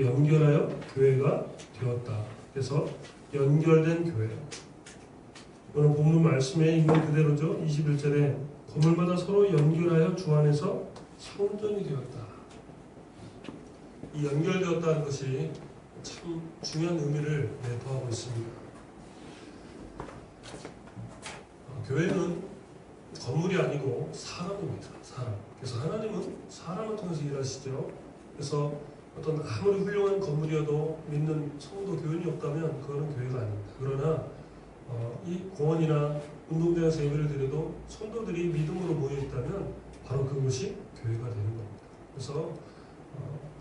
연결하여 교회가 되었다. 그래서 연결된 교회. 오늘 본문 말씀에 있는 그대로죠. 21절에 건물마다 서로 연결하여 주 안에서 성전이 되었다. 이 연결되었다는 것이 참 중요한 의미를 내포하고 있습니다. 교회는 건물이 아니고 사람입니다. 사람. 그래서 하나님은 사람을 통해서 일하시죠. 그래서 어떤 아무리 훌륭한 건물이어도 믿는 성도 교인이 없다면 그거는 교회가 아닙니다. 그러나 이 공원이나 운동장에서 예배를 드려도 성도들이 믿음으로 모여 있다면 바로 그것이 교회가 되는 겁니다. 그래서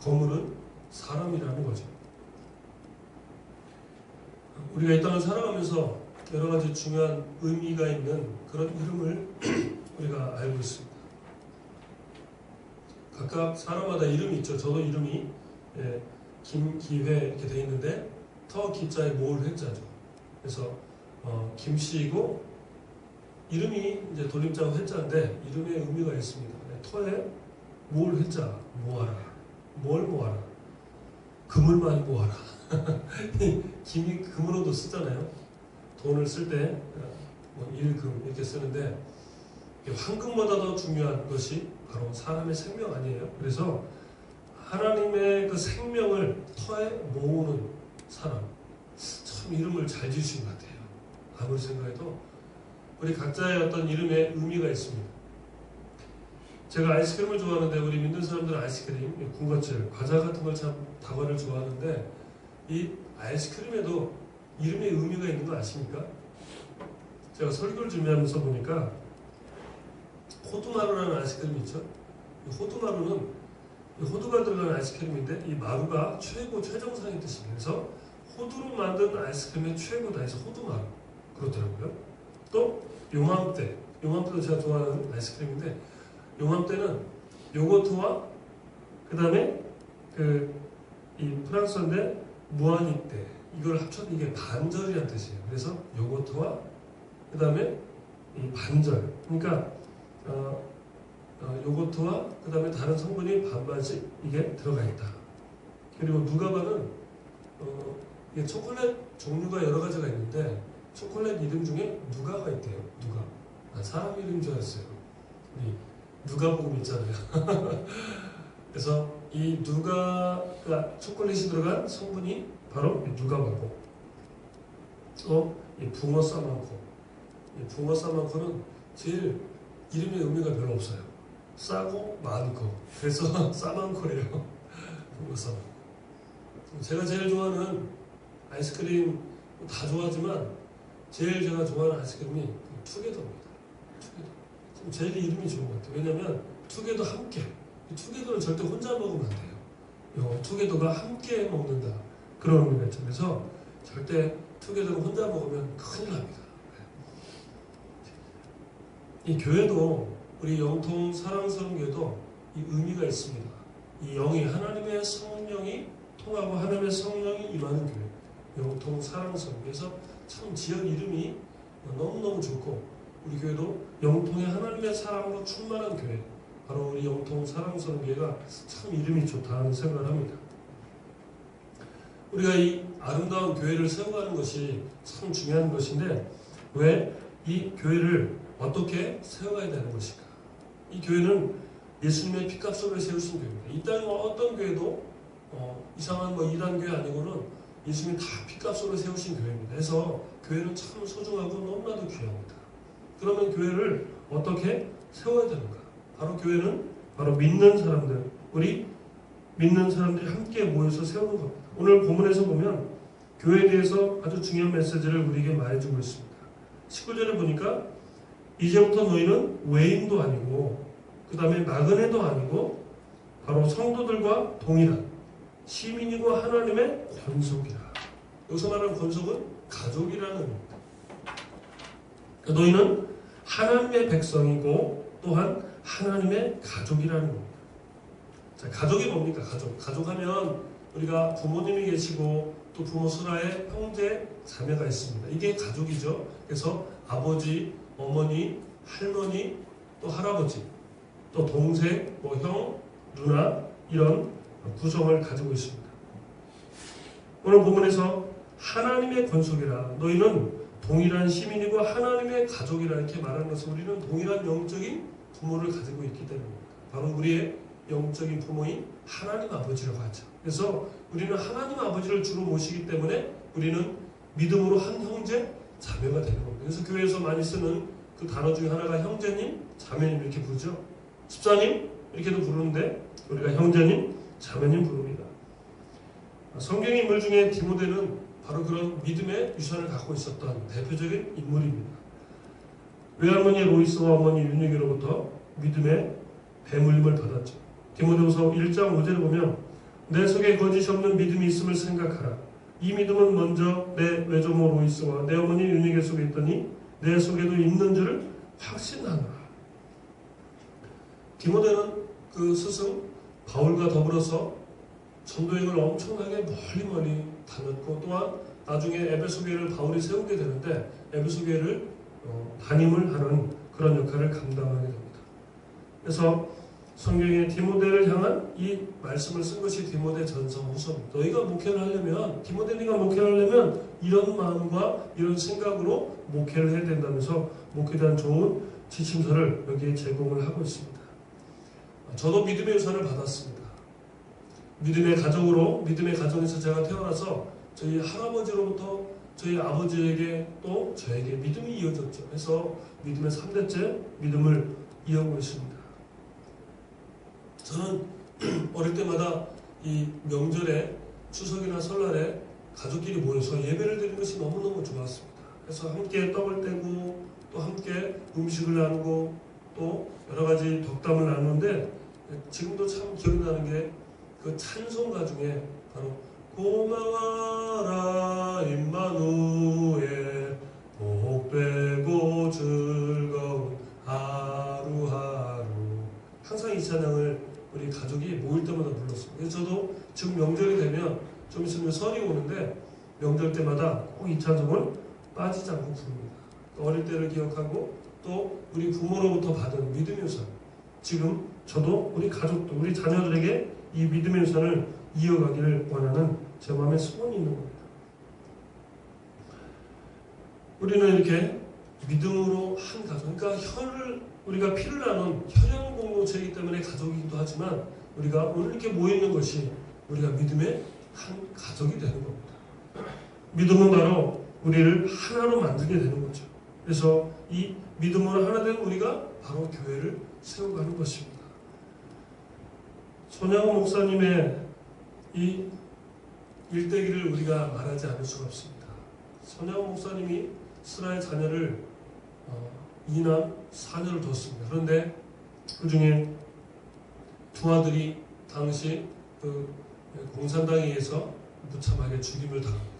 건물은 사람이라는 거죠. 우리가 이 땅을 살아가면서 여러 가지 중요한 의미가 있는 그런 이름을 우리가 알고 있습니다. 각각 사람마다 이름이 있죠. 저도 이름이 김기회 이렇게 되어 있는데 터 기자에 모을 회자죠. 그래서 김씨이고 이름이 이제 돌림자가 회자인데 이름의 의미가 있습니다. 터에 모을 회자 모아라. 뭘 모아라? 금을 많이 모아라. 김이 금으로도 쓰잖아요. 돈을 쓸 때 일금 이렇게 쓰는데 황금보다 더 중요한 것이 바로 사람의 생명 아니에요. 그래서 하나님의 그 생명을 터에 모으는 사람, 참 이름을 잘 지으신 것 같아요. 아무리 생각해도 우리 각자의 어떤 이름에 의미가 있습니다. 제가 아이스크림을 좋아하는데 우리 믿는 사람들은 아이스크림, 군것질, 과자 같은 걸 참 다과를 좋아하는데 이 아이스크림에도 이름의 의미가 있는 거 아십니까? 제가 설교를 준비하면서 보니까 호두마루라는 아이스크림이 있죠. 이 호두마루는 호두가 들어간 아이스크림인데 이 마루가 최정상의 뜻입니다. 그래서 호두로 만든 아이스크림의 최고다 해서 호두마루 그렇더라고요. 또 용암때도 제가 좋아하는 아이스크림인데 용암때는 요거트와 그 다음에 이 프랑스어인데 무아니때 이걸 합쳐서 이게 반절이라는 뜻이에요. 그래서 요거트와 그 다음에 이 반절 그러니까 요거트와 그 다음에 다른 성분이 반반씩 이게 들어가 있다. 그리고 누가바는 이게 초콜릿 종류가 여러 가지가 있는데 초콜릿 이름 중에 누가가 있대요. 누가. 사람 이름인 줄 알았어요. 우리 누가복음 있잖아요. 그래서 이 누가가 초콜릿이 들어간 성분이 바로 누가바고 이 붕어 싸만코. 이 붕어 싸만코는 제일 이름의 의미가 별로 없어요. 싸고 많고. 그래서 싸만코예요. 붕어 싸만코. 제가 제일 좋아하는 아이스크림 다 좋아하지만 제일 제가 좋아하는 아이스크림이 투게더입니다. 투게더. 제일 이름이 좋은 것 같아요. 왜냐면 투게더 함께. 투게더는 절대 혼자 먹으면 안 돼요. 투게더가 함께 먹는다. 그런 의미가 있죠. 그래서 절대 투게더를 혼자 먹으면 큰일 납니다. 이 교회도 우리 영통 사랑스러운 교회도 이 의미가 있습니다. 이 영이 하나님의 성령이 통하고 하나님의 성령이 임하는 교회. 영통 사랑스러운 그래서 참 지역 이름이 너무너무 좋고 우리 교회도 영통의 하나님의 사랑으로 충만한 교회 바로 우리 영통 사랑스러운 교회가 참 이름이 좋다는 생각을 합니다. 우리가 이 아름다운 교회를 세워가는 것이 참 중요한 것인데 왜 이 교회를 어떻게 세워가야 되는 것일까? 이 교회는 예수님의 피값으로 세우신 교회입니다. 이 땅의 어떤 교회도 이상한 이단 교회 아니고는 예수님이 다 피값으로 세우신 교회입니다. 그래서 교회는 참 소중하고 너무나도 귀합니다. 그러면 교회를 어떻게 세워야 되는가? 바로 교회는 바로 믿는 사람들, 우리 믿는 사람들이 함께 모여서 세우는 겁니다. 오늘 본문에서 보면 교회에 대해서 아주 중요한 메시지를 우리에게 말해주고 있습니다. 19절에 보니까 이제부터 너희는 외인도 아니고 그 다음에 나그네도 아니고 바로 성도들과 동일한 시민이고 하나님의 권속이라. 여기서 말하는 권속은 가족이라는 의미입니다. 그러니까 너희는 하나님의 백성이고 또한 하나님의 가족이라는 겁니다. 자, 가족이 뭡니까? 가족하면 우리가 부모님이 계시고 또 부모 수라에 형제, 자매가 있습니다. 이게 가족이죠. 그래서 아버지, 어머니, 할머니, 또 할아버지, 또 동생, 형, 누나 이런 구성을 가지고 있습니다. 오늘 본문에서 하나님의 권속이라 너희는 동일한 시민이고 하나님의 가족이라 이렇게 말하는 것은 우리는 동일한 영적인 부모를 가지고 있기 때문입니다. 바로 우리의 영적인 부모인 하나님 아버지라고 하죠. 그래서 우리는 하나님 아버지를 주로 모시기 때문에 우리는 믿음으로 한 형제, 자매가 되는 겁니다. 그래서 교회에서 많이 쓰는 그 단어 중에 하나가 형제님, 자매님 이렇게 부르죠. 집사님 이렇게도 부르는데 우리가 형제님, 자매님 부릅니다. 성경 인물 중에 디모데는 바로 그런 믿음의 유산을 갖고 있었던 대표적인 인물입니다. 외할머니 로이스와 어머니 윤희기로부터 믿음의 배물림을 받았죠. 디모데후서 1장 5절을 보면 내 속에 거짓이 없는 믿음이 있음을 생각하라. 이 믿음은 먼저 내 외조모 로이스와 내 어머니 윤희기 속에 있더니 내 속에도 있는 줄을 확신하노라. 디모데는 그 스승 바울과 더불어서 전도행을 엄청나게 멀리 다녔고 또한 나중에 에베소 교회를 바울이 세우게 되는데 에베소 교회를 담임을 하는 그런 역할을 감당하게 됩니다. 그래서 성경에 디모데를 향한 이 말씀을 쓴 것이 디모데 전서 후서입니다. 너희가 목회를 하려면 디모데가 목회를 하려면 이런 마음과 이런 생각으로 목회를 해야 된다면서 목회에 대한 좋은 지침서를 여기에 제공을 하고 있습니다. 저도 믿음의 유산을 받았습니다. 믿음의 가정으로 믿음의 가정에서 제가 태어나서 저희 할아버지로부터 저희 아버지에게 또 저에게 믿음이 이어졌죠. 그래서 믿음의 3대째 믿음을 이어오고 있습니다. 저는 어릴 때마다 이 명절에 추석이나 설날에 가족끼리 모여서 예배를 드리는 것이 너무너무 좋았습니다. 그래서 함께 떡을 떼고 또 함께 음식을 나누고 또 여러 가지 덕담을 나누는데 지금도 참 기억이 나는 게 그 찬송가 중에 바로 고마워라 임마누엘 복되고 즐거운 하루하루 항상 이 찬양을 우리 가족이 모일 때마다 불렀습니다. 그래서 저도 지금 명절이 되면 좀 있으면 설이 오는데 명절 때마다 꼭 이 찬송을 빠지지 않고 부릅니다. 어릴 때를 기억하고 또 우리 부모로부터 받은 믿음의 유산 지금 저도 우리 가족도 우리 자녀들에게 이 믿음의 유산을 이어가기를 원하는 제 마음에 소원이 있는 겁니다. 우리는 이렇게 믿음으로 한 가족, 그러니까 우리가 피를 나눈 혈연 공동체이기 때문에 가족이기도 하지만 우리가 오늘 이렇게 모이는 것이 우리가 믿음의 한 가족이 되는 겁니다. 믿음은 바로 우리를 하나로 만들게 되는 거죠. 그래서 이 믿음으로 하나 된 우리가 바로 교회를 세워가는 것입니다. 손양호 목사님의 이 일대기를 우리가 말하지 않을 수가 없습니다. 손양호 목사님이 스라의 자녀를 2남 4녀를 뒀습니다. 그런데 그 중에 두 아들이 당시 그 공산당에 의해서 무참하게 죽임을 당합니다.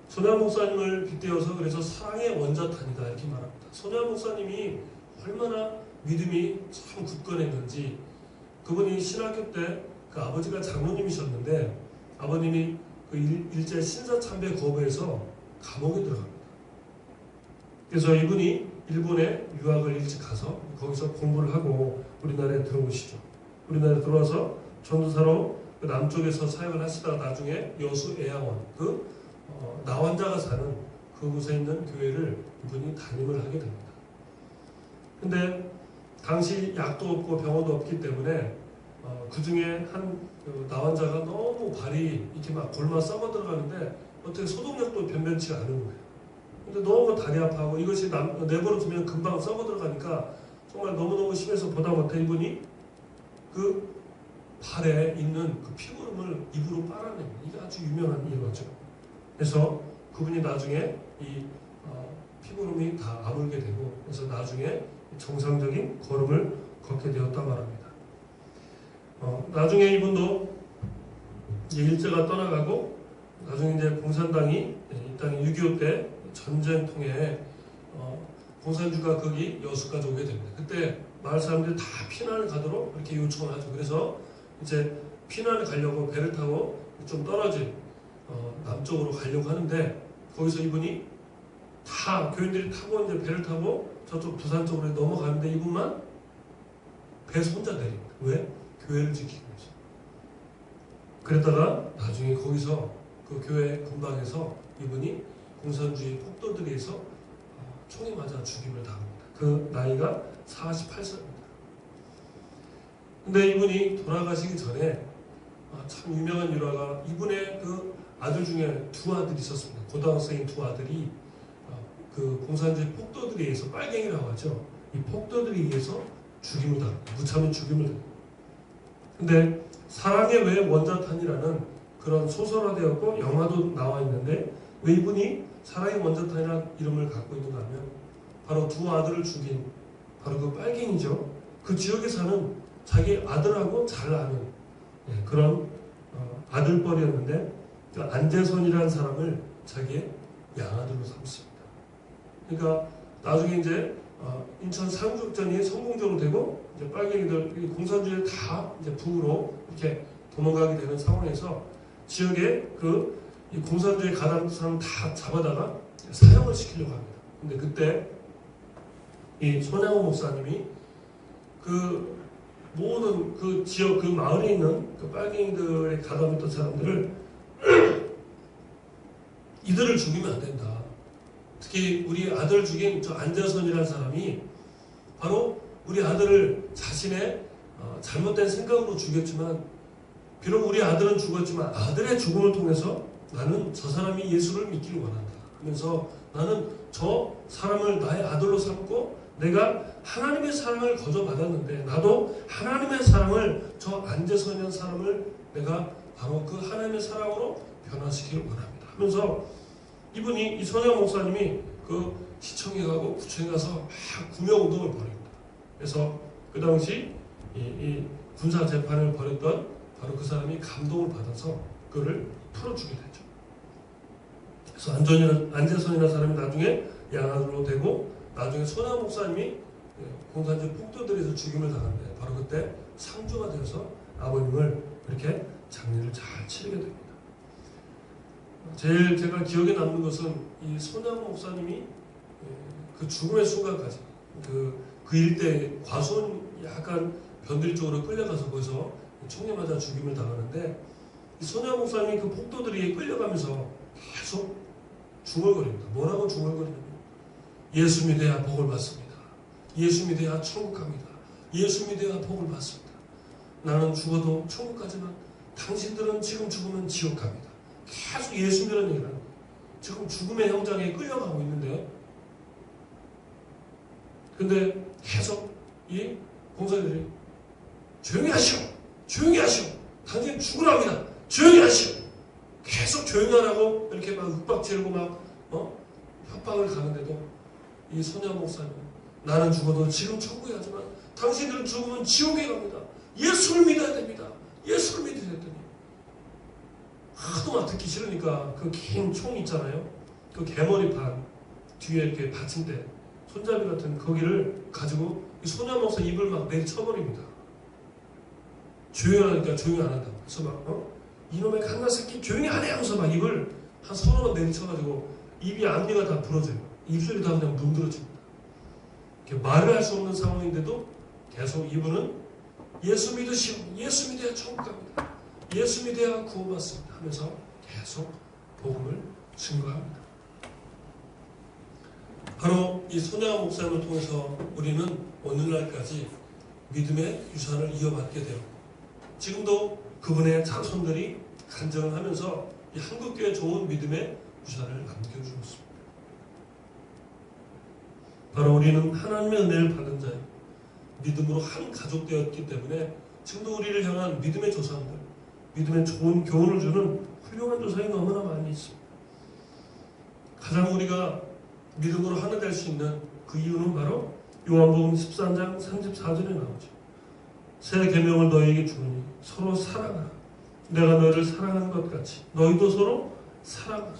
손양호 목사님을 빗대어서 그래서 사랑의 원자탄이다 이렇게 말합니다. 손양호 목사님이 얼마나 믿음이 참 굳건했는지 그분이 신학교 때 그 아버지가 장로님이셨는데 아버님이 그 일제 신사참배 거부해서 감옥에 들어갑니다. 그래서 이분이 일본에 유학을 일찍 가서 거기서 공부를 하고 우리나라에 들어오시죠. 우리나라에 들어와서 전도사로 그 남쪽에서 사역을 하시다가 나중에 여수 애양원 그 나환자가 사는 그곳에 있는 교회를 이분이 담임을 하게 됩니다. 근데 당시 약도 없고 병원도 없기 때문에 그 중에 한 나환자가 너무 발이 이렇게 막 골마 썩어 들어가는데 어떻게 소독약도 변변치가 않은 거예요. 근데 너무 다리 아파하고 이것이 내버려 두면 금방 썩어 들어가니까 정말 너무너무 심해서 보다 못해 이분이 그 발에 있는 그 피부름을 입으로 빨아냅니다. 이게 아주 유명한 일화죠. 그래서 그분이 나중에 이 피부름이 다 아물게 되고 그래서 나중에 정상적인 걸음을 걷게 되었다고 말합니다. 나중에 이분도 이제 일제가 떠나가고 나중에 이제 공산당이 이 땅에 6.25 때 전쟁 통해 공산주가 거기 여수까지 오게 됩니다. 그때 마을 사람들이 다 피난을 가도록 이렇게 요청을 하죠. 그래서 이제 피난을 가려고 배를 타고 좀 떨어진 남쪽으로 가려고 하는데 거기서 이분이 다 교인들이 타고 이제 배를 타고 저쪽 부산 쪽으로 넘어가는데 이분만 배에서 혼자 내립니다. 왜? 교회를 지키기 위해서. 그랬다가 나중에 거기서 그 교회 근방에서 이분이 공산주의 폭도들에 의해서 총에 맞아 죽임을 당합니다. 그 나이가 48세입니다. 근데 이분이 돌아가시기 전에 참 유명한 일화가, 이분의 그 아들 중에 두 아들이 있었습니다. 고등학생인 두 아들이 그 공산주의 폭도들에 의해서, 빨갱이라고 하죠. 이 폭도들에 의해서 죽임을 당합니다. 무참한 죽임을 당합니다. 근데 사랑의 왜 원자탄이라는 그런 소설화되었고 영화도 나와 있는데, 왜 이분이 사랑의 원자탄이라는 이름을 갖고 있는가 하면, 바로 두 아들을 죽인 바로 그 빨갱이죠. 그 지역에 사는 자기 아들하고 잘 아는 그런 아들뻘이었는데, 그 안재선이라는 사람을 자기의 양아들로 삼습니다. 그러니까 나중에 이제 인천 상륙전이 성공적으로 되고, 이제 빨갱이들 공산주의를 다 이제 북으로 이렇게 도망가게 되는 상황에서 지역에 이 공산주의 가담 사람 다 잡아다가 사형을 시키려고 합니다. 근데 그때 이 손양호 목사님이 그 모든 그 지역, 그 마을에 있는 그 빨갱이들의 가담했던 사람들을 이들을 죽이면 안 된다. 특히 우리 아들 죽인 저 안재선이라는 사람이 바로 우리 아들을 자신의 잘못된 생각으로 죽였지만, 비록 우리 아들은 죽었지만 아들의 죽음을 통해서 나는 저 사람이 예수를 믿기를 원한다 하면서, 나는 저 사람을 나의 아들로 삼고 내가 하나님의 사랑을 거저받았는데, 나도 하나님의 사랑을 저 안재선이라는 사람을 내가 바로 그 하나님의 사랑으로 변화시키길 원합니다 하면서, 이분이, 이 손양 목사님이 그 시청에 가고 구청에 가서 막 구명운동을 벌입니다. 그래서 그 당시 이 군사 재판을 벌였던 바로 그 사람이 감동을 받아서 그를 풀어주게 되죠. 그래서 안재선이라는 사람이 나중에 양아들로 되고, 나중에 손양 목사님이 공산주의 폭도들에서 죽임을 당하는데, 바로 그때 상주가 되어서 아버님을 이렇게 장례를 잘 치르게 됩니다. 제일 제가 기억에 남는 것은 이 손양 목사님이 그 죽음의 순간까지 그 일대 과수원 약간 변두리 쪽으로 끌려가서 거기서 총에 맞아 죽임을 당하는데, 이 손양 목사님이 그 폭도들이 끌려가면서 계속 중얼거립니다. 뭐라고 중얼거리냐면, 예수 믿어야 복을 받습니다. 예수 믿어야 천국 갑니다. 예수 믿어야 복을 받습니다. 나는 죽어도 천국 가지만 당신들은 지금 죽으면 지옥 갑니다. 계속 예수 믿으라는 얘기를 합니다. 지금 죽음의 현장에 끌려가고 있는데, 근데 계속 이 공사들이 조용히 하시오, 조용히 하시오, 당신 죽으랍니다, 조용히 하시오, 계속 조용히 하라고 이렇게 막 윽박지르고 막 협박을 가는데도 이 손양 목사님, 나는 죽어도 지금 천국에 가지만 당신들은 죽으면 지옥에 갑니다. 예수를 믿어야 됩니다. 예수를 믿어야 됩니다. 하도 막 듣기 싫으니까 그 긴 총 있잖아요. 그 개머리판 뒤에 이렇게 받침대, 손잡이 같은 거기를 가지고 이 손양 목사 입을 막 내리쳐버립니다. 조용히 하니까 조용히 안 한다고. 그래서 막 이놈의 갓나 새끼 조용히 안 해 하면서 막 입을 한 서너 번 내리쳐가지고 입이 앞니가 다 부러져요. 입술이 다 그냥 문드러집니다. 이렇게 말을 할 수 없는 상황인데도 계속 이분은 예수 믿으시오, 예수 믿어야 천국 갑니다, 예수 믿어야 구원받습니다 하면서 계속 복음을 증거합니다. 바로 이 손양 목사님을 통해서 우리는 오늘날까지 믿음의 유산을 이어받게 되었고, 지금도 그분의 자손들이 간증을 하면서 이 한국교회 좋은 믿음의 유산을 남겨주고 있습니다. 바로 우리는 하나님의 은혜를 받은 자예요. 믿음으로 한 가족 되었기 때문에 지금도 우리를 향한 믿음의 조상들, 믿음의 좋은 교훈을 주는 훌륭한 조상이 너무나 많이 있습니다. 가장 우리가 믿음으로 하나 될 수 있는 그 이유는 바로 요한복음 13장 34절에 나오죠. 새 계명을 너희에게 주노니 서로 사랑하라. 내가 너희를 사랑한 것 같이 너희도 서로 사랑하라.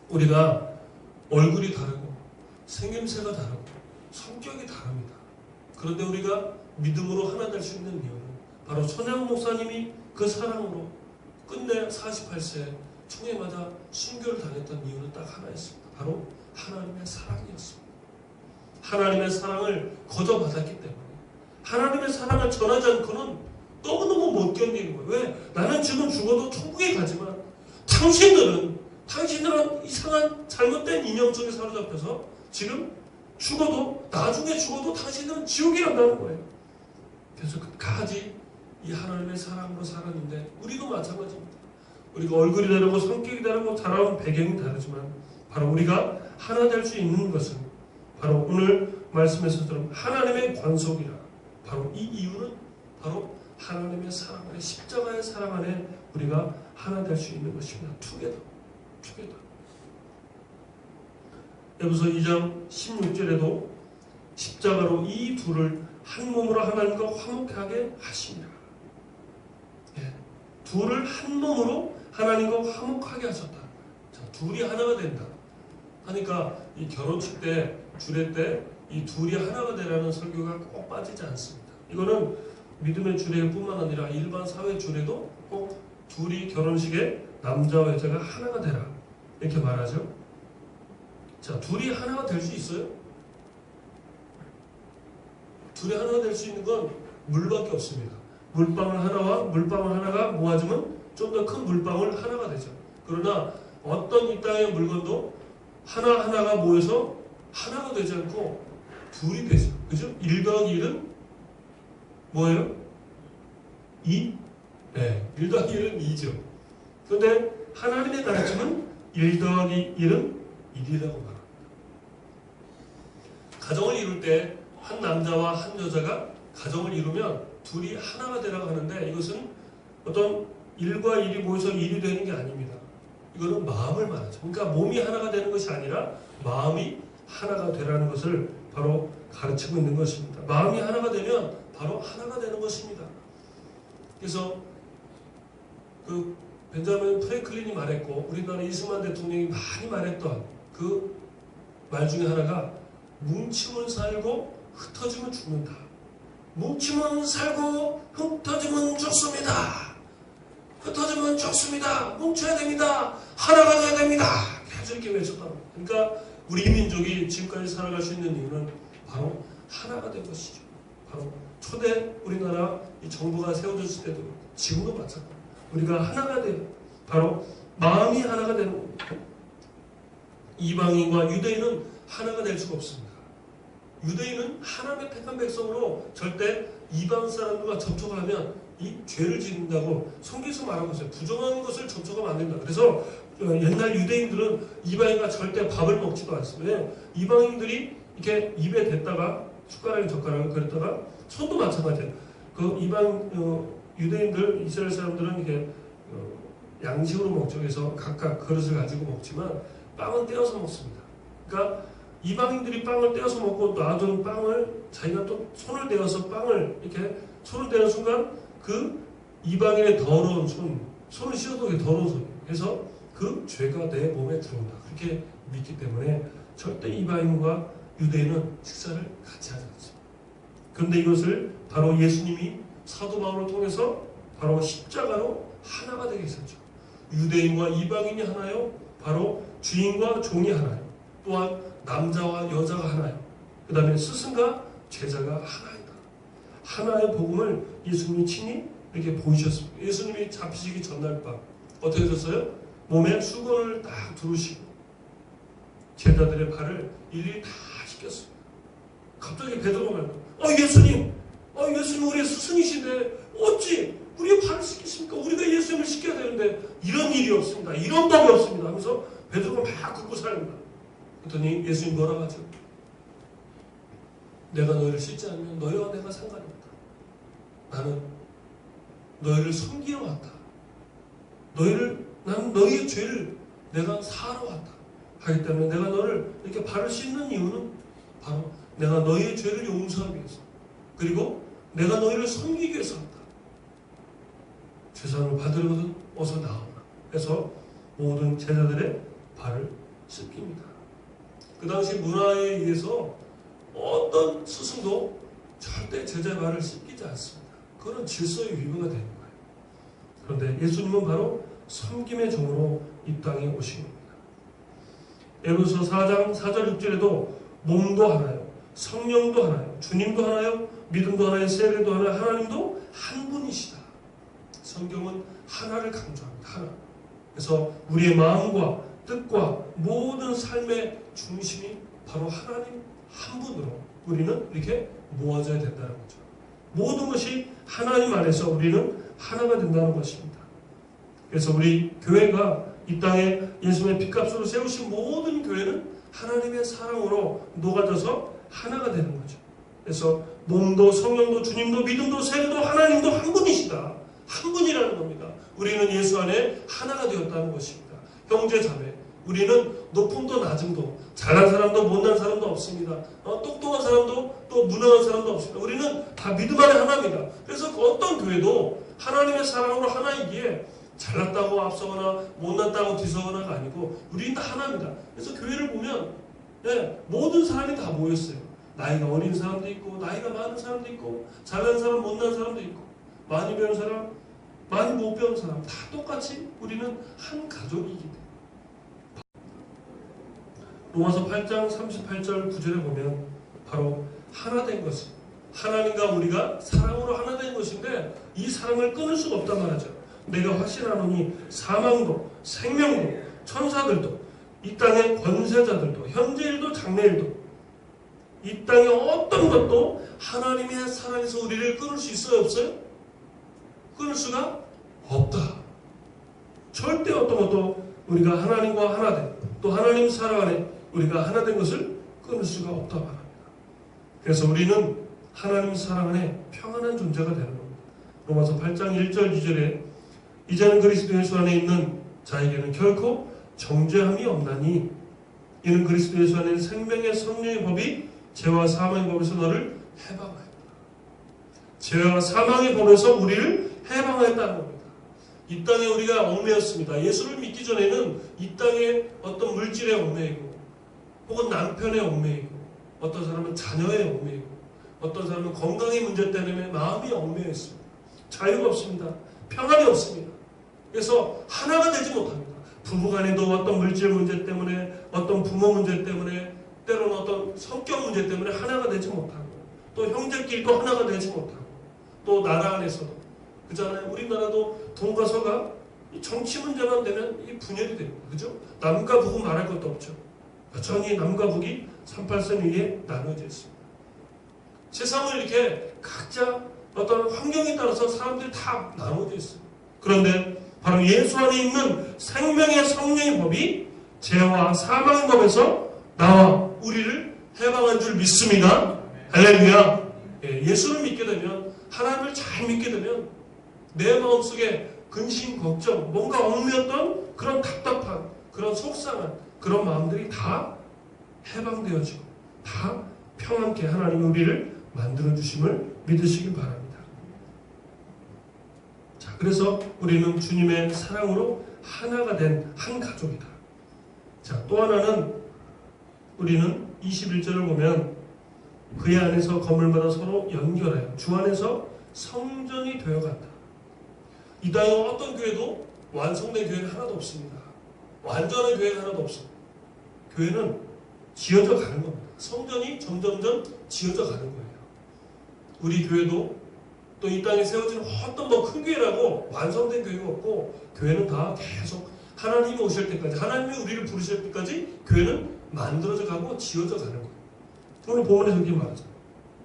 우리가 얼굴이 다르고 생김새가 다르고 성격이 다릅니다. 그런데 우리가 믿음으로 하나 될 수 있는 이유는 바로 손양 목사님이 그 사랑으로 끝내 48세 총에 맞아 순교를 당했던 이유는 딱 하나 있습니다. 바로 하나님의 사랑이었습니다. 하나님의 사랑을 거저 받았기 때문에, 하나님의 사랑을 전하지 않고는 너무너무 못 견디는 거예요. 왜? 나는 지금 죽어도 천국에 가지만 당신들은 이상한 잘못된 이념 속에 사로잡혀서 지금 죽어도 나중에 죽어도 당신들은 지옥에 간다는 거예요. 그래서 끝까지 이 하나님의 사랑으로 살았는데 우리도 마찬가지입니다. 우리가 얼굴이 다르고 성격이 다르고 자라온 배경이 다르지만 바로 우리가 하나 될 수 있는 것은 바로 오늘 말씀에서처럼 하나님의 관속이라. 바로 이 이유는 바로 하나님의 사랑 안에 십자가의 사랑 안에 우리가 하나 될 수 있는 것입니다. 투게더. 에베소 2장 16절에도 십자가로 이 둘을 한 몸으로 하나님과 화목하게 하시니라. 예, 둘을 한 몸으로 하나님과 화목하게 하셨다. 자, 둘이 하나가 된다. 하니까 이 결혼식 때 주례 때 이 둘이 하나가 되라는 설교가 꼭 빠지지 않습니다. 이거는 믿음의 주례뿐만 아니라 일반 사회 주례도 꼭 둘이 결혼식에 남자와 여자가 하나가 되라 이렇게 말하죠. 자, 둘이 하나가 될 수 있어요? 둘이 하나가 될 수 있는 건 물밖에 없습니다. 물방울 하나가 모아지면 좀 더 큰 물방울 하나가 되죠. 그러나 어떤 이 땅의 물건도 하나하나가 모여서 하나가 되지 않고 둘이 되죠. 그죠? 1 더하기 1은 뭐예요? 2? 네, 1 더하기 1은 2죠. 그런데 하나님의 가르침은 1 더하기 1은 1이라고 말합니다. 가정을 이룰 때 한 남자와 한 여자가 가정을 이루면 둘이 하나가 되라고 하는데 이것은 어떤 1과 1이 모여서 1이 되는 게 아닙니다. 이거는 마음을 말하죠. 그러니까 몸이 하나가 되는 것이 아니라 마음이 하나가 되라는 것을 바로 가르치고 있는 것입니다. 마음이 하나가 되면 바로 하나가 되는 것입니다. 그래서 그 벤자민 프랭클린이 말했고 우리나라 이승만 대통령이 많이 말했던 그 말 중에 하나가 뭉치면 살고 흩어지면 죽는다. 뭉치면 살고 흩어지면 죽습니다. 흩어지면 죽습니다. 뭉쳐야 됩니다. 하나가 돼야 됩니다. 계속 이렇게 외쳤다. 그러니까 우리 민족이 지금까지 살아갈 수 있는 이유는 바로 하나가 된 것이죠. 바로 초대 우리나라 이 정부가 세워졌을 때도 지금도 마찬가지입니다. 우리가 하나가 돼요. 바로 마음이 하나가 되는 겁니다. 이방인과 유대인은 하나가 될 수가 없습니다. 유대인은 하나님의 택한 백성으로 절대 이방 사람들과 접촉을 하면 이 죄를 짓는다고 성경에서 말하고 있어요. 부정한 것을 접촉하면 안 된다. 그래서 옛날 유대인들은 이방인과 절대 밥을 먹지도 않습니다. 이방인들이 이렇게 입에 댔다가 숟가락에 젓가락을 그랬다가 손도 마찬가지예요. 그 이방 유대인들 이스라엘 사람들은 이렇게 양식으로 먹죠. 그래서 각각 그릇을 가지고 먹지만 빵은 떼어서 먹습니다. 그러니까 이방인들이 빵을 떼어서 먹고 놔둔 빵을 자기가 또 손을 대어서 빵을 이렇게 손을 대는 순간 그 이방인의 더러운 손을 씻어도 더러운 손이에요. 그래서 그 죄가 내 몸에 들어온다. 그렇게 믿기 때문에 절대 이방인과 유대인은 식사를 같이 하지 않습니다. 그런데 이것을 바로 예수님이 사도 바울을 통해서 바로 십자가로 하나가 되게 했었죠. 유대인과 이방인이 하나요. 바로 주인과 종이 하나요. 또한 남자와 여자가 하나요. 그 다음에 스승과 제자가 하나이다. 하나의 복음을 예수님이 친히 이렇게 보이셨습니다. 예수님이 잡히시기 전날 밤 어떻게 하셨어요? 몸에 수건을 딱 두르시고 제자들의 발을 일일이 다 씻겼습니다. 갑자기 베드로가 말해요. 예수님 우리의 스승이신데 어찌 우리의 발을 씻기십니까? 우리가 예수님을 씻겨야 되는데 이런 일이 없습니다. 이런 법이 없습니다. 하면서 베드로가 막 긋고 살립니다. 그랬더니 예수님 뭐라고 하죠? 내가 너희를 씻지 않으면 너희와 내가 상관이 없다. 나는 너희를 섬기러 왔다. 나는 너희의 죄를 내가 사하러 왔다. 하기 때문에 내가 너를 이렇게 발을 씻는 이유는 바로 내가 너희의 죄를 용서하기 위해서 그리고 내가 너희를 섬기기 위해서 한다. 죄사함을 받으려거든 어서 나오라. 해서 모든 제자들의 발을 씻깁니다. 그 당시 문화에 의해서 어떤 스승도 절대 제자의 발을 씻기지 않습니다. 그건 질서의 위배가 되는 거예요. 그런데 예수님은 바로 섬김의 종으로 이 땅에 오신 겁니다. 에베소서 4장 4절 6절에도 몸도 하나요. 성령도 하나요. 주님도 하나요. 믿음도 하나의 세례도 하나, 하나님도 한 분이시다. 성경은 하나를 강조합니다. 하나. 그래서 우리의 마음과 뜻과 모든 삶의 중심이 바로 하나님 한 분으로 우리는 이렇게 모아져야 된다는 거죠. 모든 것이 하나님 안에서 우리는 하나가 된다는 것입니다. 그래서 우리 교회가 이 땅에 예수님의 핏값으로 세우신 모든 교회는 하나님의 사랑으로 녹아져서 하나가 되는 거죠. 그래서 몸도 성령도 주님도 믿음도 세례도 하나님도 한 분이시다. 한 분이라는 겁니다. 우리는 예수 안에 하나가 되었다는 것입니다. 형제 자매, 우리는 높음도 낮음도 잘난 사람도 못난 사람도 없습니다. 똑똑한 사람도 또 무능한 사람도 없습니다. 우리는 다 믿음 안에 하나입니다. 그래서 어떤 교회도 하나님의 사랑으로 하나이기에 잘났다고 앞서거나 못났다고 뒤서거나가 아니고 우리는 다 하나입니다. 그래서 교회를 보면 모든 사람이 다 모였어요. 나이가 어린 사람도 있고 나이가 많은 사람도 있고 잘난 사람 못난 사람도 있고 많이 배운 사람 많이 못 배운 사람 다 똑같이 우리는 한 가족이기 때문에 로마서 8장 38절 9절에 보면 바로 하나 된 것은 하나님과 우리가 사랑으로 하나 된 것인데 이 사랑을 끊을 수가 없단 말이죠. 내가 확신하노니 사망도 생명도 천사들도 이 땅의 권세자들도 현재일도 장래일도 이 땅의 어떤 것도 하나님의 사랑에서 우리를 끊을 수 있어요? 없어요? 끊을 수가 없다. 절대 어떤 것도 우리가 하나님과 하나 된 또 하나님 사랑 안에 우리가 하나 된 것을 끊을 수가 없다 말합니다. 그래서 우리는 하나님 사랑 안에 평안한 존재가 되는 겁니다. 로마서 8장 1절 2절에 이제는 그리스도 예수 안에 있는 자에게는 결코 정죄함이 없나니 이는 그리스도 예수 안에 생명의 성령의 법이 죄와 사망의 법에서 너를 해방하였다. 죄와 사망의 법에서 우리를 해방하였다는 겁니다. 이 땅에 우리가 얽매였습니다. 예수를 믿기 전에는 이 땅에 어떤 물질에 얽매이고 혹은 남편에 얽매이고 어떤 사람은 자녀에 얽매이고 어떤 사람은 건강의 문제 때문에 마음이 얽매여 있습니다. 자유가 없습니다. 평안이 없습니다. 그래서 하나가 되지 못합니다. 부부간에도 어떤 물질 문제 때문에 어떤 부모 문제 때문에 때로는 어떤 성격 문제 때문에 하나가 되지 못하고 또 형제끼리도 하나가 되지 못하고 또 나라 안에서도 그잖아요. 우리나라도 돈과 서가 정치 문제만 되면 이 분열이 됩니다. 그죠? 남과 북은 말할 것도 없죠. 여전히 남과 북이 38선 위에 나눠져 있습니다. 세상을 이렇게 각자 어떤 환경에 따라서 사람들이 다 나눠져 있어요. 그런데 바로 예수 안에 있는 생명의 성령의 법이 죄와 사망의 법에서 나와 우리를 해방한 줄 믿습니다. 할렐루야. 예수를 믿게 되면 하나님을 잘 믿게 되면 내 마음속에 근심, 걱정, 뭔가 얽매였던 그런 답답한 그런 속상한 그런 마음들이 다 해방되어지고 다 평안케 하나님이 우리를 만들어주심을 믿으시길 바랍니다. 자, 그래서 우리는 주님의 사랑으로 하나가 된 한 가족이다. 자, 또 하나는 우리는 21절을 보면 그의 안에서 건물마다 서로 연결하여 주 안에서 성전이 되어간다. 이 땅에 어떤 교회도 완성된 교회는 하나도 없습니다. 완전한 교회는 하나도 없습니다. 교회는 지어져 가는 겁니다. 성전이 점점점 지어져 가는 거예요. 우리 교회도 또 이 땅에 세워지는 어떤 큰 교회라고 완성된 교회가 없고 교회는 다 계속 하나님이 오실 때까지 하나님이 우리를 부르실 때까지 교회는 만들어져 가고 지어져 가는 거예요. 오늘 본문에서 그렇게 말하잖아요.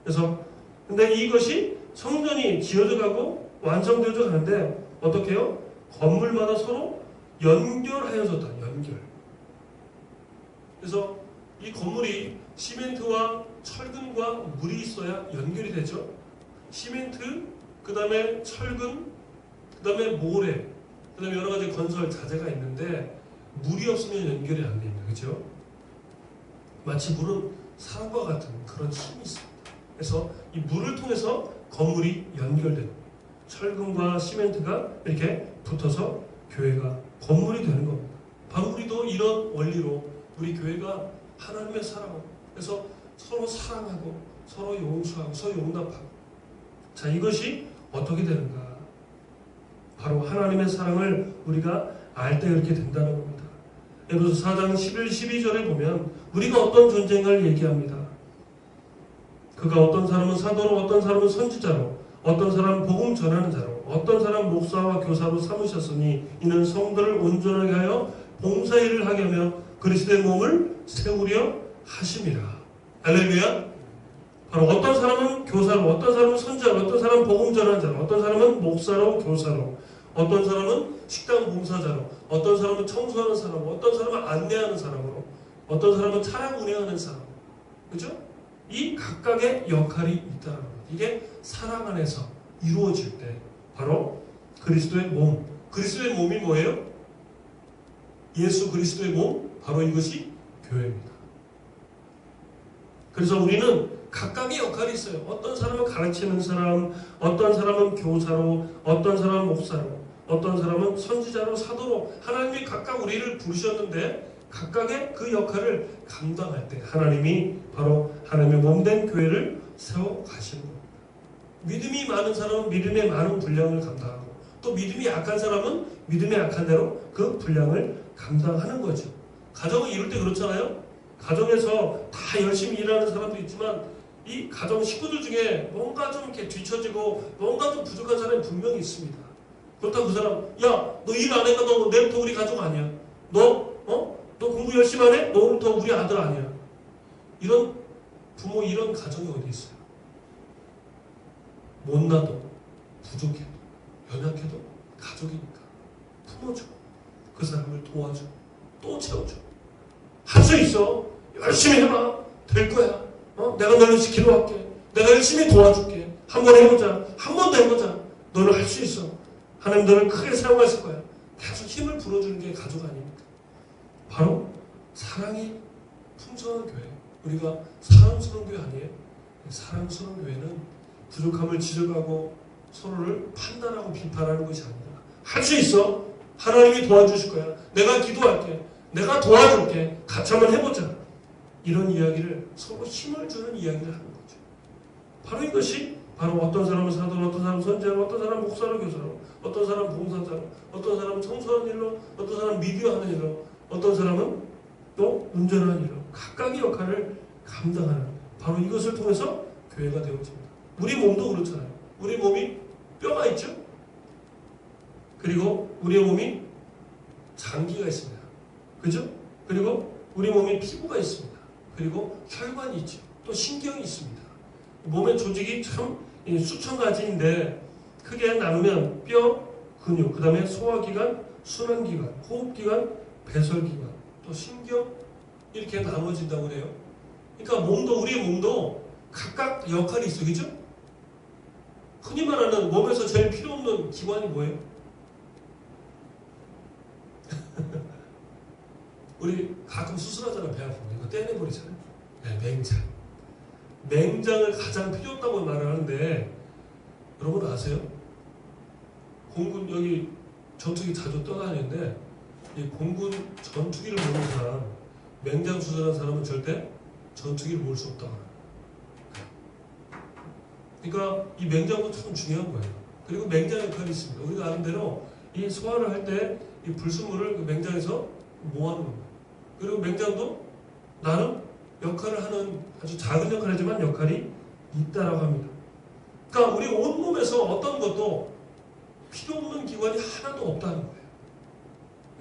그래서 근데 이것이 성전이 지어져 가고 완성되어져 가는데 어떻게 해요? 건물마다 서로 연결하여졌다. 연결. 그래서 이 건물이 시멘트와 철근과 물이 있어야 연결이 되죠. 시멘트, 그 다음에 철근, 그 다음에 모래, 그 다음에 여러 가지 건설 자재가 있는데 물이 없으면 연결이 안 됩니다. 그렇죠? 마치 물은 사람과 같은 그런 힘이 있습니다. 그래서 이 물을 통해서 건물이 연결됩니다. 철근과 시멘트가 이렇게 붙어서 교회가 건물이 되는 겁니다. 바로 우리도 이런 원리로 우리 교회가 하나님의 사랑을 그래서 서로 사랑하고 서로 용서하고 서로 용납하고 자 이것이 어떻게 되는가? 바로 하나님의 사랑을 우리가 알 때 그렇게 된다는 겁니다. 에베소서 4장 11, 12절에 보면 우리가 어떤 존재인가를 얘기합니다. 그가 어떤 사람은 사도로, 어떤 사람은 선지자로, 어떤 사람은 복음 전하는 자로, 어떤 사람은 목사와 교사로 삼으셨으니 이는 성도를 온전하게 하여 봉사일을 하게 하며 그리스도의 몸을 세우려 하심이라. 할렐루야. 바로 어떤 사람은 교사로, 어떤 사람은 선지자로, 어떤 사람은 복음 전하는 자로, 어떤 사람은 목사로, 교사로, 어떤 사람은 식당 봉사자로, 어떤 사람은 청소하는 사람으로, 어떤 사람은 안내하는 사람으로, 어떤 사람은 차량 운행하는 사람. 그죠? 이 각각의 역할이 있다는 것. 이게 사랑 안에서 이루어질 때 바로 그리스도의 몸. 그리스도의 몸이 뭐예요? 예수 그리스도의 몸. 바로 이것이 교회입니다. 그래서 우리는 각각의 역할이 있어요. 어떤 사람은 가르치는 사람, 어떤 사람은 교사로, 어떤 사람은 목사로, 어떤 사람은 선지자로, 사도로. 하나님이 각각 우리를 부르셨는데 각각의 그 역할을 감당할 때 하나님이 바로 하나님의 몸된 교회를 세워 가시는 겁니다. 믿음이 많은 사람은 믿음의 많은 분량을 감당하고, 또 믿음이 약한 사람은 믿음의 약한 대로 그 분량을 감당하는 거죠. 가정을 이룰 때 그렇잖아요. 가정에서 다 열심히 일하는 사람도 있지만 이 가정 식구들 중에 뭔가 좀 이렇게 뒤처지고 뭔가 좀 부족한 사람이 분명히 있습니다. 그렇다고 그 사람, 야, 너 일 안 하니까 너 내일부터 우리 가족 아니야. 너 공부 열심히 안 해? 너부터 우리 아들 아니야. 이런 부모, 이런 가정이 어디 있어요? 못나도, 부족해도, 연약해도 가족이니까 품어줘. 그 사람을 도와줘. 또 채워줘. 할 수 있어. 열심히 해봐. 될 거야. 내가 너를 기도할게. 내가 열심히 도와줄게. 한번 해보자. 한 번 더 해보자. 너는 할 수 있어. 하나님 너를 크게 사용하실 거야. 계속 힘을 불어주는 게 가족 아닙니까? 바로 사랑이 풍성한 교회. 우리가 사랑스러운 교회 아니에요? 사랑스러운 교회는 부족함을 지적하고 서로를 판단하고 비판하는 것이 아니라 할 수 있어. 하나님이 도와주실 거야. 내가 기도할게. 내가 도와줄게. 같이 한번 해보자. 이런 이야기를, 서로 힘을 주는 이야기를 하는 거죠. 바로 이것이 바로 어떤 사람은 사도로, 어떤 사람은 선지자로, 어떤 사람은 목사로, 교사로, 어떤 사람은 봉사자로, 어떤 사람은 청소하는 일로, 어떤 사람은 미디어하는 일로, 어떤 사람은 또 운전하는 일로 각각의 역할을 감당하는, 바로 이것을 통해서 교회가 되어집니다. 우리 몸도 그렇잖아요. 우리 몸이 뼈가 있죠? 그리고 우리의 몸이 장기가 있습니다. 그죠? 그리고 우리 몸에 피부가 있습니다. 그리고 혈관이 있죠. 또 신경이 있습니다. 몸의 조직이 참 수천 가지인데 크게 나누면 뼈, 근육, 그 다음에 소화기관, 순환기관, 호흡기관, 배설기관, 또 신경, 이렇게 나눠진다고 그래요. 그러니까 몸도, 우리의 몸도 각각 역할이 있어요. 그죠? 흔히 말하는 몸에서 제일 필요 없는 기관이 뭐예요? 우리 가끔 수술하잖아요. 배 아프면 이거 떼내버리잖아요. 네, 맹장. 맹장을 가장 필요 없다고 말을 하는데 여러분 아세요? 공군 여기 전투기 자주 떠다니는데 이 공군 전투기를 모르는 사람, 맹장 수술하는 사람은 절대 전투기를 모을 수 없다고 해요. 그러니까 이 맹장도 참 중요한 거예요. 그리고 맹장 역할이 있습니다. 우리가 아는 대로 이 소화를 할 때 이 불순물을 그 맹장에서 모아놓는 겁니다. 그리고 맹장도 나름 역할을 하는, 아주 작은 역할이지만 역할이 있다라고 합니다. 그러니까 우리 온몸에서 어떤 것도 필요 없는 기관이 하나도 없다는 거예요.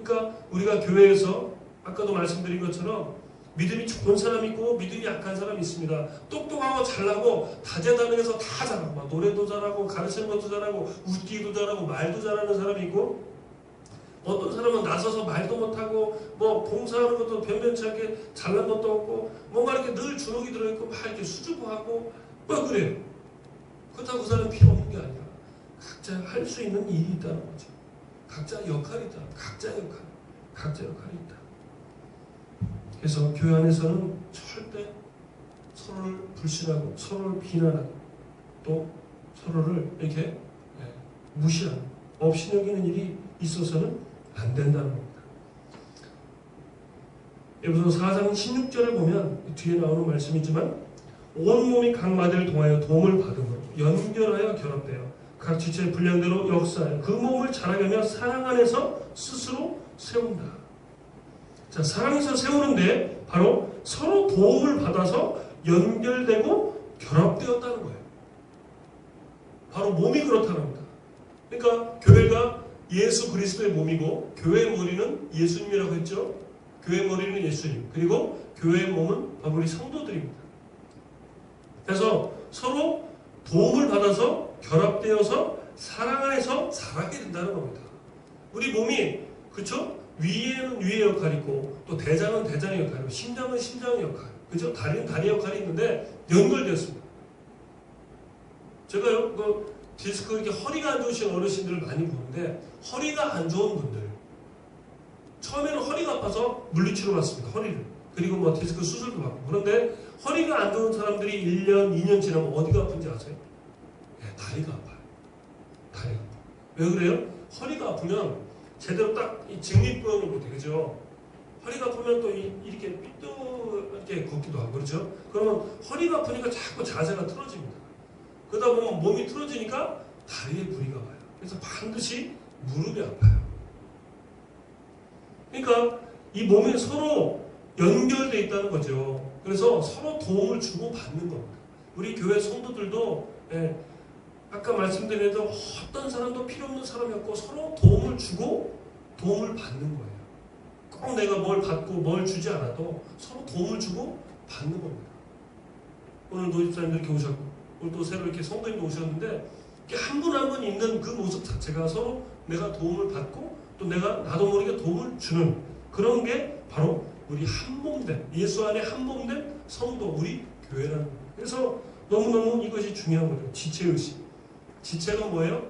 그러니까 우리가 교회에서 아까도 말씀드린 것처럼 믿음이 좋은 사람이 있고 믿음이 약한 사람이 있습니다. 똑똑하고 잘나고 다재다능해서 다 잘하고 막 노래도 잘하고 가르치는 것도 잘하고 웃기도 잘하고 말도 잘하는 사람이 있고, 어떤 사람은 나서서 말도 못하고 뭐 봉사하는 것도 변변치 않게 잘난 것도 없고 뭔가 이렇게 늘 주눅이 들어있고 막 이렇게 수줍어하고 뭐 그래요. 그렇다고 그 사람은 필요 없는 게 아니라 각자 할 수 있는 일이 있다는 거죠. 각자 역할이 있다. 각자 역할이 있다. 그래서 교회 안에서는 절대 서로를 불신하고 서로를 비난하고 또 서로를 이렇게 무시하는, 업신여기는 일이 있어서는 안 된다는 겁니다. 에베소서 4장 16절을 보면 뒤에 나오는 말씀이지만 온몸이 각 마디를 통하여 도움을 받음으로 연결하여 결합되어 각 지체의 분량대로 역사하여 그 몸을 자라게 하며 사랑 안에서 스스로 세운다. 자, 사랑에서 세우는데 바로 서로 도움을 받아서 연결되고 결합되었다는 거예요. 바로 몸이 그렇다는 겁니다. 그러니까 교회가 예수 그리스도의 몸이고 교회의 머리는 예수님이라고 했죠. 교회의 머리는 예수님, 그리고 교회의 몸은 바로 우리 성도들입니다. 그래서 서로 도움을 받아서 결합되어서 사랑 안에서 살아가게 된다는 겁니다. 우리 몸이 그렇죠? 위에는 위의 역할이 있고 또 대장은 대장의 역할이고 심장은 심장의 역할, 그죠? 다리는 다리 역할이 있는데 연결되었습니다. 제가요, 그 디스크 이렇게 허리가 안 좋으신 어르신들을 많이 보는데 허리가 안 좋은 분들 처음에는 허리가 아파서 물리치료 받습니다. 허리를. 그리고 뭐 디스크 수술도 받고. 그런데 허리가 안 좋은 사람들이 1년, 2년 지나면 어디가 아픈지 아세요? 네, 다리가 아파요. 다리가 아파요. 왜 그래요? 허리가 아프면 제대로 딱 이 직립부영을 못해, 그죠? 허리가 아프면 또 이렇게 삐뚤게 걷기도 하고, 그렇죠? 그러면 허리가 아프니까 자꾸 자세가 틀어집니다. 그러다 보면 몸이 틀어지니까 다리에 무리가 와요. 그래서 반드시 무릎이 아파요. 그러니까 이 몸이 서로 연결되어 있다는 거죠. 그래서 서로 도움을 주고 받는 겁니다. 우리 교회 성도들도 아까 말씀드린 대로 어떤 사람도 필요 없는 사람이 없고 서로 도움을 주고 도움을 받는 거예요. 꼭 내가 뭘 받고 뭘 주지 않아도 서로 도움을 주고 받는 겁니다. 오늘 노집사님들 이렇게 오셨고 오늘 또 새로 이렇게 성도님도 오셨는데 한 분 한 분 있는 그 모습 자체가 서로 내가 도움을 받고 또 내가 나도 모르게 도움을 주는 그런 게 바로 우리 한 몸된 예수 안에 한 몸된 성도 우리 교회라는 거예요. 그래서 너무너무 이것이 중요한 거죠. 지체의식. 지체가 뭐예요?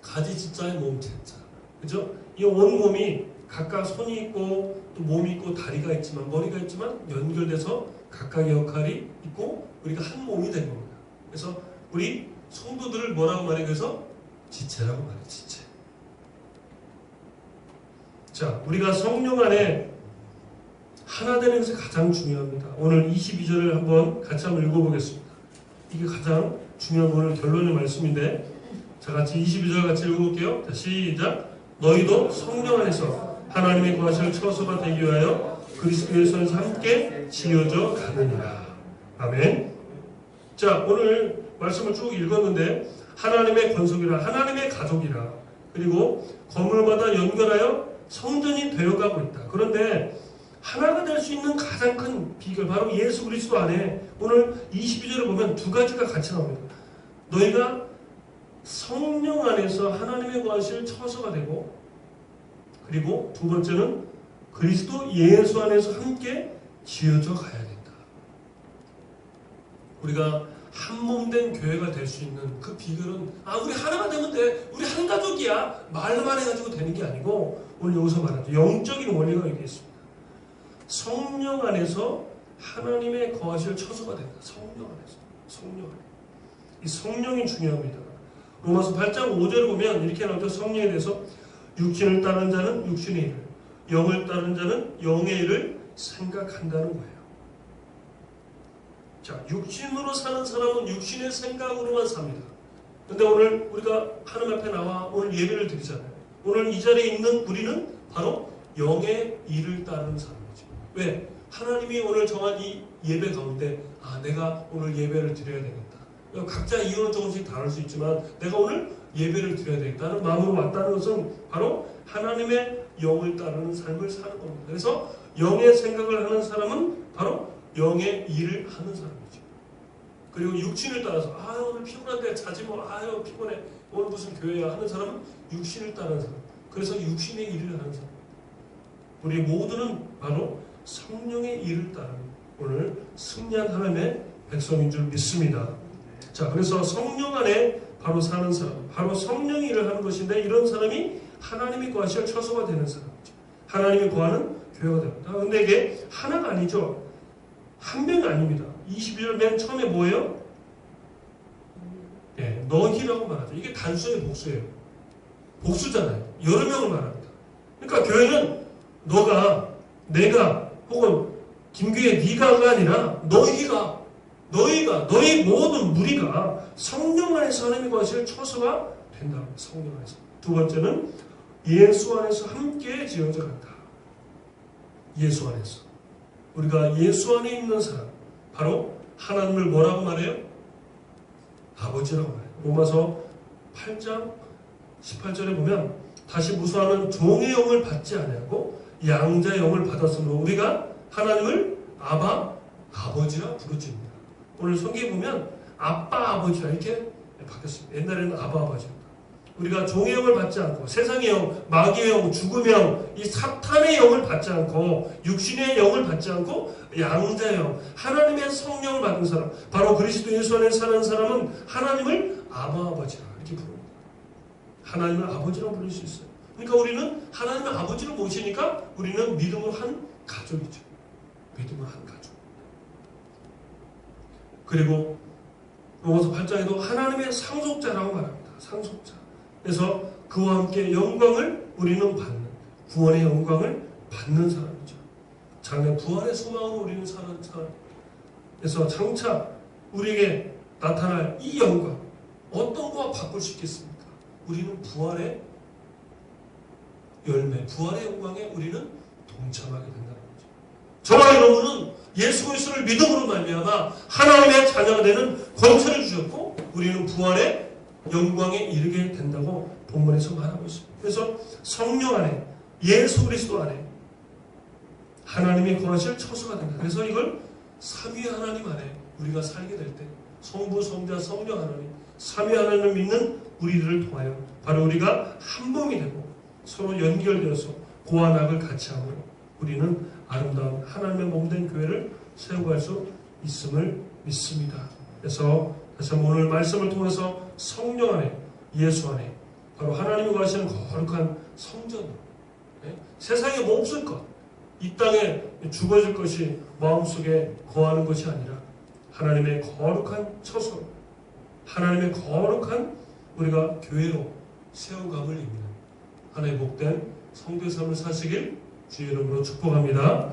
가지 지자의 몸체자. 그죠? 이 온몸이 각각 손이 있고 또 몸이 있고 다리가 있지만 머리가 있지만 연결돼서 각각의 역할이 있고 우리가 한 몸이 된 겁니다. 그래서 우리 성도들을 뭐라고 말해? 그래서 지체라고 말해. 지체. 자, 우리가 성령 안에 하나 되는 것이 가장 중요합니다. 오늘 22절을 한번 같이 한번 읽어보겠습니다. 이게 가장 중요한 오늘 결론의 말씀인데 자, 같이 22절 같이 읽어볼게요. 자, 시작. 너희도 성령 안에서 하나님의 거하실 처소가 되기 위하여 그리스도 예수 안에서 함께 지어져 가느니라. 아멘. 자, 오늘 말씀을 쭉 읽었는데 하나님의 권속이라 하나님의 가족이라 그리고 건물마다 연결하여 성전이 되어가고 있다. 그런데 하나가 될 수 있는 가장 큰 비결 바로 예수 그리스도 안에 오늘 22절을 보면 두 가지가 같이 나옵니다. 너희가 성령 안에서 하나님의 거하실 처소가 되고 그리고 두 번째는 그리스도 예수 안에서 함께 지어져 가야 된다. 우리가 한 몸된 교회가 될 수 있는 그 비결은 우리 하나가 되면 돼. 우리 한 가족이야. 말만 해가지고 되는 게 아니고 오늘 여기서 말하죠. 영적인 원리가 여기 있습니다. 성령 안에서 하나님의 거하실 처소가 된다. 성령 안에서. 성령 안에. 이 성령이 중요합니다. 로마서 8장 5절을 보면 이렇게 나오죠. 성령에 대해서 육신을 따르는 자는 육신의 일을, 영을 따르는 자는 영의 일을 생각한다는 거예요. 자, 육신으로 사는 사람은 육신의 생각으로만 삽니다. 근데 오늘 우리가 하나님 앞에 나와 오늘 예배를 드리잖아요. 오늘 이 자리에 있는 우리는 바로 영의 일을 따르는 사람이죠. 왜? 하나님이 오늘 정한 이 예배 가운데 내가 오늘 예배를 드려야 되겠다. 각자 이유는 조금씩 다를 수 있지만 내가 오늘 예배를 드려야 되겠다는 마음으로 왔다는 것은 바로 하나님의 영을 따르는 삶을 사는 겁니다. 그래서 영의 생각을 하는 사람은 바로 영의 일을 하는 사람이죠. 그리고 육신을 따라서 오늘 피곤한데 자지 뭐 피곤해 오늘 무슨 교회야 하는 사람은 육신을 따르는 사람. 그래서 육신의 일을 하는 사람. 우리 모두는 바로 성령의 일을 따르는 오늘 승리한 하나님의 백성인 줄 믿습니다. 자, 그래서 성령 안에 바로 사는 사람, 바로 성령의 일을 하는 것인데 이런 사람이 하나님이 거하실 처소가 되는 사람이죠. 하나님이 거하는 교회가 됩니다. 그런데 이게 하나가 아니죠. 한 명이 아닙니다. 22절 맨 처음에 뭐예요? 네, 너희라고 말하죠. 이게 단수의 복수예요. 복수잖아요. 여러 명을 말합니다. 그러니까 교회는 너가, 내가, 혹은 김규의 네가가 아니라 너희가 너희 모든 무리가 성령 안에서 하나님이 거하실 처소가 된다. 성령 안에서. 두 번째는 예수 안에서 함께 지어져 간다. 예수 안에서. 우리가 예수 안에 있는 사람, 바로 하나님을 뭐라고 말해요? 아버지라고 말해요. 로마서 8장 18절에 보면 다시 무수하는 종의 영을 받지 아니하고 양자의 영을 받았으므로 우리가 하나님을 아버지라 부르짖습니다. 오늘 성경에 보면 아빠 아버지라 이렇게 바뀌었습니다. 옛날에는 아버지입니다. 우리가 종의 영을 받지 않고 세상의 영, 마귀의 영, 죽음의 영, 이 사탄의 영을 받지 않고 육신의 영을 받지 않고 양자의 영, 하나님의 성령을 받은 사람, 바로 그리스도 예수 안에 사는 사람은 하나님을 아버지라 이렇게 부릅니다. 하나님을 아버지라고 부를 수 있어요. 그러니까 우리는 하나님의 아버지로 모시니까 우리는 믿음으로 한 가족이죠. 믿음으로 한 가족. 그리고 로마서 8장에도 하나님의 상속자라고 말합니다. 상속자. 그래서 그와 함께 영광을 우리는 받는, 구원의 영광을 받는 사람이죠. 장래 부활의 소망으로 우리는 사는 사람. 그래서 장차 우리에게 나타날 이 영광, 어떤 거와 바꿀 수 있겠습니까? 우리는 부활의 열매, 부활의 영광에 우리는 동참하게 된다는 거죠. 저와 여러분은 예수 그리스도를 믿음으로 말미암아 하나님의 자녀가 되는 권세를 주셨고 우리는 부활의 영광에 이르게 된다고 본문에서 말하고 있습니다. 그래서 성령 안에, 예수 그리스도 안에 하나님이 거하실 처소가 된다. 그래서 이걸 삼위 하나님 안에 우리가 살게 될 때 성부, 성자, 성령 하나님, 삼위 하나님을 믿는 우리들을 통하여 바로 우리가 한 몸이 되고 서로 연결되어서 고와 낙을 같이 하고 우리는 아름다운 하나님의 몸된 교회를 세워갈 수 있음을 믿습니다. 그래서 오늘 말씀을 통해서 성령 안에, 예수 안에 바로 하나님이 거하시는 거룩한 성전, 세상에 뭐 없을 것, 이 땅에 죽어질 것이 마음속에 거하는 것이 아니라 하나님의 거룩한 처소, 하나님의 거룩한 우리가 교회로 세워감을 입는 하나의 복된 성도의 삶을 사시길 주의 이름으로 축복합니다.